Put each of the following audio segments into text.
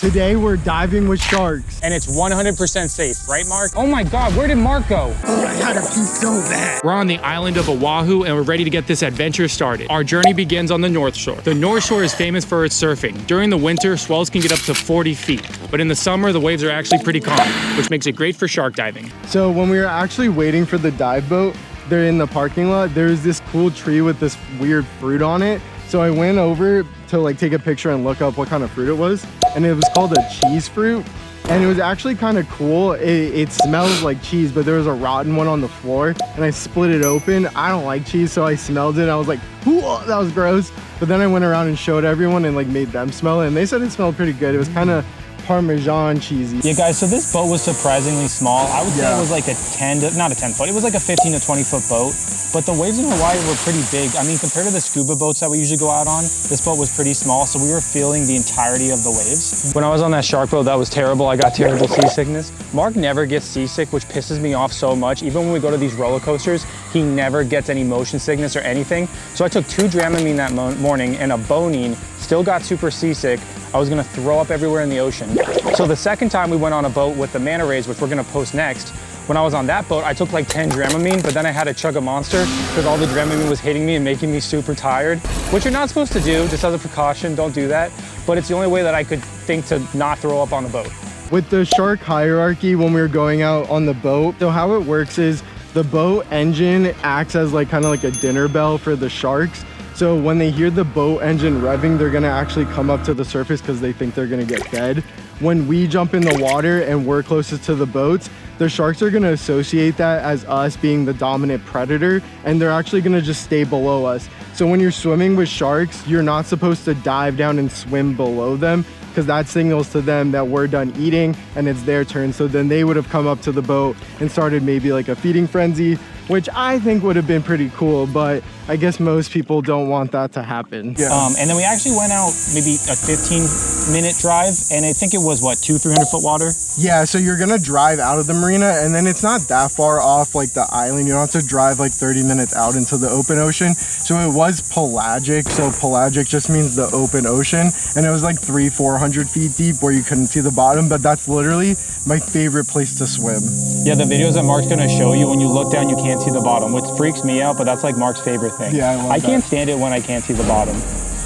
Today we're diving with sharks. And it's 100% safe, right, Mark? Oh my God, where did Mark go? Oh, I gotta pee so bad. We're on the island of Oahu and we're ready to get this adventure started. Our journey begins on the North Shore. The North Shore is famous for its surfing. During the winter, swells can get up to 40 feet. But in the summer, the waves are actually pretty calm, which makes it great for shark diving. So when we were actually waiting for the dive boat, they're in the parking lot, there's this cool tree with this weird fruit on it. So I went over to like take a picture and look up what kind of fruit it was. And it was called a cheese fruit. And it was actually kind of cool. It smells like cheese, but there was a rotten one on the floor and I split it open. I don't like cheese, so I smelled it and I was like, whoa, that was gross. But then I went around and showed everyone and like made them smell it and they said it smelled pretty good. It was kind of Parmesan cheesy. Yeah, guys, so this boat was surprisingly small. I would say it was like not a 10 foot, it was like a 15 to 20 foot boat. But the waves in Hawaii were pretty big. I mean, compared to the scuba boats that we usually go out on, this boat was pretty small, so we were feeling the entirety of the waves. When I was on that shark boat, that was terrible. I got terrible seasickness. Mark never gets seasick, which pisses me off so much. Even when we go to these roller coasters, he never gets any motion sickness or anything. So I took 2 Dramamine that morning and a Bonine, still got super seasick. I was gonna throw up everywhere in the ocean. So the second time we went on a boat with the manta rays, which we're gonna post next, when I was on that boat, I took like 10 Dramamine, but then I had to chug a Monster because all the Dramamine was hitting me and making me super tired, which you're not supposed to do, just as a precaution, don't do that. But it's the only way that I could think to not throw up on the boat. With the shark hierarchy when we were going out on the boat, so how it works is the boat engine acts as like kind of like a dinner bell for the sharks. So when they hear the boat engine revving, they're gonna actually come up to the surface because they think they're gonna get fed. When we jump in the water and we're closest to the boats, the sharks are gonna associate that as us being the dominant predator, and they're actually gonna just stay below us. So when you're swimming with sharks, you're not supposed to dive down and swim below them because that signals to them that we're done eating and it's their turn. So then they would have come up to the boat and started maybe like a feeding frenzy, which I think would have been pretty cool, but I guess most people don't want that to happen. Yeah. And then we actually went out maybe a 15-minute drive, and I think it was what, 200-300 foot water? Yeah, so you're gonna drive out of the marina, and then it's not that far off like the island. You don't have to drive like 30 minutes out into the open ocean. So it was pelagic. So pelagic just means the open ocean, and it was like 300-400 feet deep where you couldn't see the bottom, but that's literally my favorite place to swim. Yeah, the videos that Mark's gonna show you, when you look down, you can't see the bottom, which freaks me out, but that's like Mark's favorite thing. Yeah, I can't stand it when I can't see the bottom.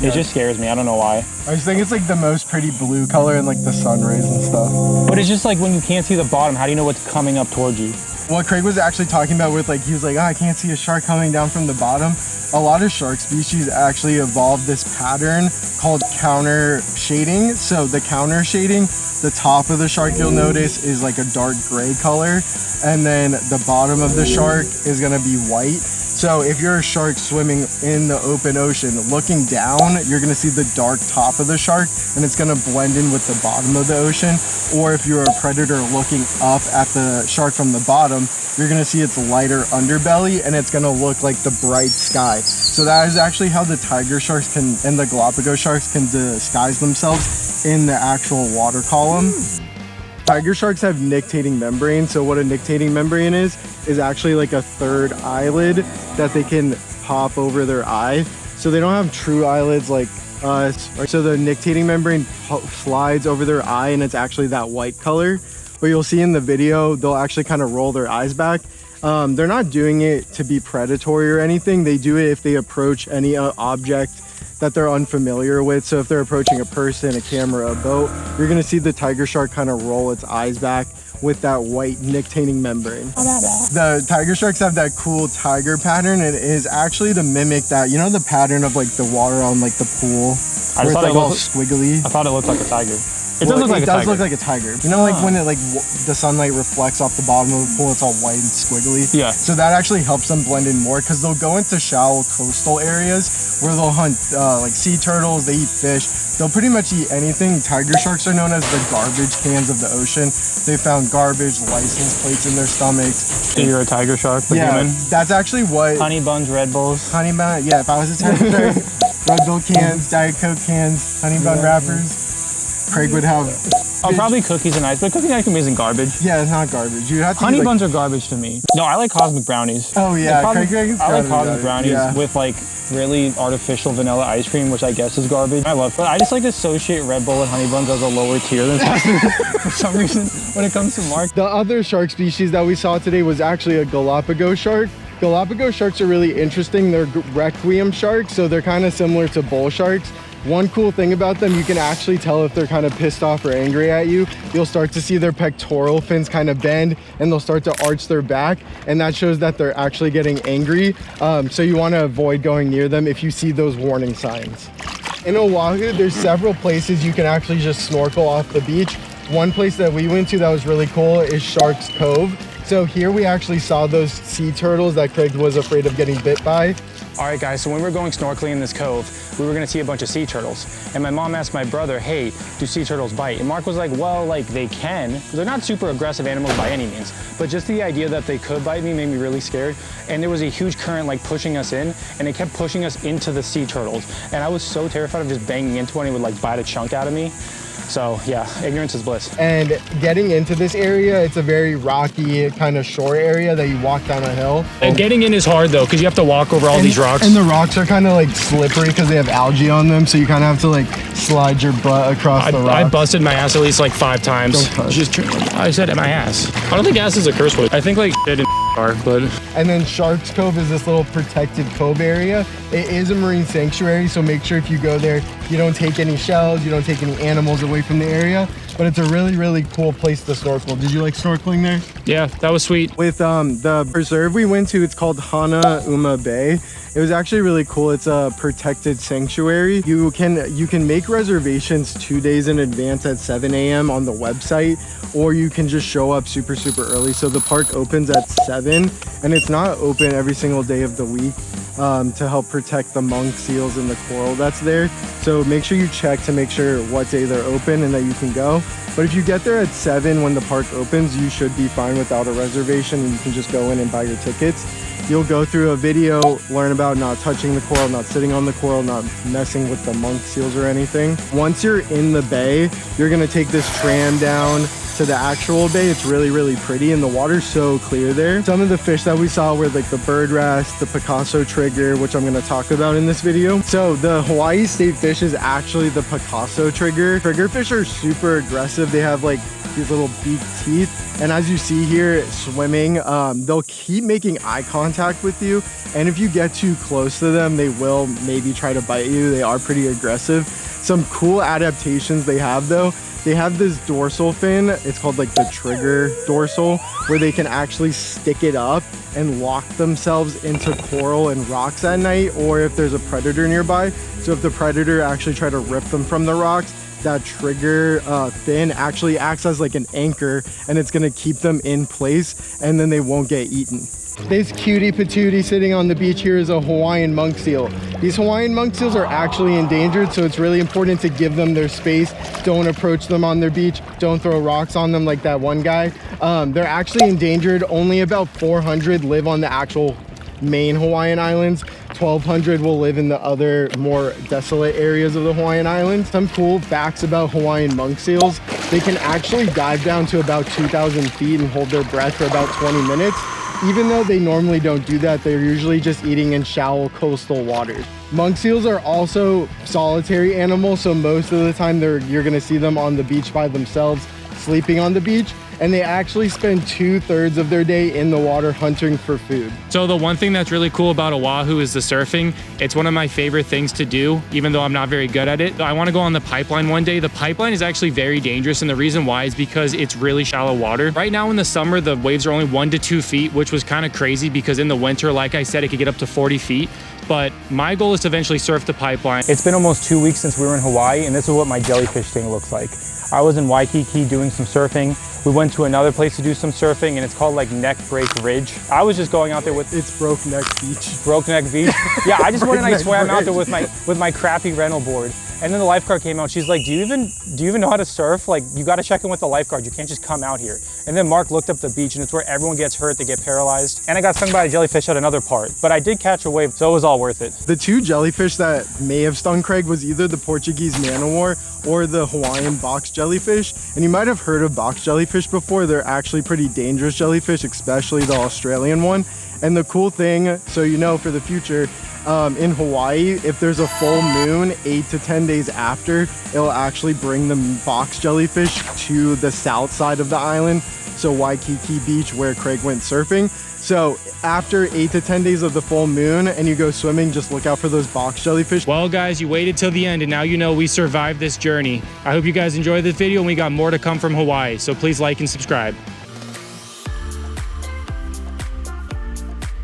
It just scares me. I don't know why. I just think it's like the most pretty blue color and like the sun rays and stuff. But it's just like when you can't see the bottom, how do you know what's coming up towards you? What Craig was actually talking about with like, he was like, oh, I can't see a shark coming down from the bottom. A lot of shark species actually evolved this pattern called counter shading. So the counter shading, the top of the shark you'll notice is like a dark gray color. And then the bottom of the shark is gonna be white. So if you're a shark swimming in the open ocean, looking down, you're gonna see the dark top of the shark and it's gonna blend in with the bottom of the ocean. Or if you're a predator looking up at the shark from the bottom, you're gonna see its lighter underbelly and it's gonna look like the bright sky. So that is actually how the tiger sharks can, and the Galapagos sharks can disguise themselves in the actual water column. Tiger sharks have nictitating membrane. So what a nictitating membrane is actually like a third eyelid that they can pop over their eye. So they don't have true eyelids like us. So the nictitating membrane slides over their eye and it's actually that white color. But you'll see in the video, they'll actually kind of roll their eyes back. They're not doing it to be predatory or anything. They do it if they approach any object that they're unfamiliar with. So if they're approaching a person, a camera, a boat, you're gonna see the tiger shark kind of roll its eyes back with that white nictitating membrane. The tiger sharks have that cool tiger pattern. It is actually to mimic that, you know, the pattern of like the water on like the pool, where it's like all squiggly. I thought it looked like a tiger. It Well, does look like it a does tiger. look like a tiger. You know, like when it the sunlight reflects off the bottom of the pool, it's all white and squiggly. Yeah. So that actually helps them blend in more because they'll go into shallow coastal areas where they'll hunt like sea turtles. They eat fish. They'll pretty much eat anything. Tiger sharks are known as the garbage cans of the ocean. They found garbage, license plates in their stomachs. So you're a tiger shark, the human? That's actually what. Honey buns, Red Bulls. Honey bun. Yeah, if I was a tiger shark, Red Bull cans, Diet Coke cans, honey bun wrappers. Craig would have. Oh, probably cookies and ice, but cookies and ice cream isn't garbage. Yeah, it's not garbage. You have to Honey like, buns are garbage to me. No, I like cosmic brownies. Oh yeah, I like cosmic brownies with like really artificial vanilla ice cream, which I guess is garbage. I love, but I just like to associate Red Bull and honey buns as a lower tier than fast food for some reason when it comes to Mark. The other shark species that we saw today was actually a Galapagos shark. Galapagos sharks are really interesting. They're requiem sharks, so they're kind of similar to bull sharks. One cool thing about them, you can actually tell if they're kind of pissed off or angry at you. You'll start to see their pectoral fins kind of bend and they'll start to arch their back, and that shows that they're actually getting angry. So you want to avoid going near them if you see those warning signs. In Oahu, there's several places you can actually just snorkel off the beach. One place that we went to that was really cool is Shark's Cove. So here we actually saw those sea turtles that Craig was afraid of getting bit by. All right, guys, so when we were going snorkeling in this cove, we were gonna see a bunch of sea turtles. And my mom asked my brother, hey, do sea turtles bite? And Mark was like, well, like they can. They're not super aggressive animals by any means, but just the idea that they could bite me made me really scared. And there was a huge current like pushing us in, and it kept pushing us into the sea turtles. And I was so terrified of just banging into one, it would like bite a chunk out of me. So yeah, ignorance is bliss. And getting into this area, it's a very rocky kind of shore area that you walk down a hill. And getting in is hard though, because you have to walk over all these rocks. And the rocks are kind of like slippery because they have algae on them, so you kind of have to like slide your butt across the rock. I busted my ass at least like 5 times. I said my ass. I don't think ass is a curse word. I think like shit and are, but. And then Shark's Cove is this little protected cove area. It is a marine sanctuary, so make sure if you go there, you don't take any shells, you don't take any animals away from the area, but it's a really, really cool place to snorkel. Did you like snorkeling there? Yeah, that was sweet. With the preserve we went to, it's called Hana Uma Bay. It was actually really cool. It's a protected sanctuary. You can make reservations 2 days in advance at 7 a.m. on the website, or you can just show up super, super early. So the park opens at 7, and it's not open every single day of the week to help protect the monk seals and the coral that's there. So make sure you check to make sure what day they're open and that you can go. But if you get there at 7 when the park opens, you should be fine without a reservation, and you can just go in and buy your tickets. You'll go through a video, learn about not touching the coral, not sitting on the coral, not messing with the monk seals or anything. Once you're in the bay, you're gonna take this tram down to the actual bay. It's really, really pretty, and the water's so clear there. Some of the fish that we saw were like the bird wrasse, the Picasso trigger, which I'm gonna talk about in this video. So the Hawaii state fish is actually the Picasso trigger. Triggerfish are super aggressive. They have like these little beaked teeth, and as you see here swimming, they'll keep making eye contact with you, and if you get too close to them, they will maybe try to bite you. They are pretty aggressive. Some cool adaptations they have though, they have this dorsal fin, it's called like the trigger dorsal, where they can actually stick it up and lock themselves into coral and rocks at night, or if there's a predator nearby. So if the predator actually try to rip them from the rocks, that trigger fin actually acts as like an anchor, and it's gonna keep them in place, and then they won't get eaten. This cutie patootie sitting on the beach here is a Hawaiian monk seal. These Hawaiian monk seals are actually endangered, so it's really important to give them their space. Don't approach them on their beach. Don't throw rocks on them like that one guy. They're actually endangered. Only about 400 live on the actual main Hawaiian Islands. 1,200 will live in the other more desolate areas of the Hawaiian Islands. Some cool facts about Hawaiian monk seals: they can actually dive down to about 2,000 feet and hold their breath for about 20 minutes. Even though they normally don't do that, they're usually just eating in shallow coastal waters. Monk seals are also solitary animals, so most of the time you're gonna see them on the beach by themselves, sleeping on the beach, and they actually spend 2/3 of their day in the water hunting for food. So the one thing that's really cool about Oahu is the surfing. It's one of my favorite things to do, even though I'm not very good at it. I want to go on the pipeline one day. The pipeline is actually very dangerous, and the reason why is because it's really shallow water. Right now in the summer, the waves are only 1 to 2 feet, which was kind of crazy because in the winter, like I said, it could get up to 40 feet. But my goal is to eventually surf the pipeline. It's been almost 2 weeks since we were in Hawaii, and this is what my jellyfish tank looks like. I was in Waikiki doing some surfing. We went to another place to do some surfing, and it's called like Neck Break Ridge. I was just going out there with... It's Broke Neck Beach. Broke Neck Beach? Yeah, I just went and I swam out there with my crappy rental board. And then the lifeguard came out. She's like, do you even know how to surf? Like, you got to check in with the lifeguard. You can't just come out here. And then Mark looked up the beach, and it's where everyone gets hurt. They get paralyzed. And I got stung by a jellyfish at another part, but I did catch a wave, so it was all worth it. The two jellyfish that may have stung Craig was either the Portuguese man-o-war or the Hawaiian box jellyfish. And you might have heard of box jellyfish before. They're actually pretty dangerous jellyfish, especially the Australian one. And the cool thing, so you know for the future, in Hawaii, if there's a full moon 8 to 10 days after, it'll actually bring the box jellyfish to the south side of the island. So Waikiki Beach, where Craig went surfing. So after 8 to 10 days of the full moon and you go swimming, just look out for those box jellyfish. Well, guys, you waited till the end, and now you know we survived this journey. I hope you guys enjoyed this video, and we got more to come from Hawaii, so please like and subscribe.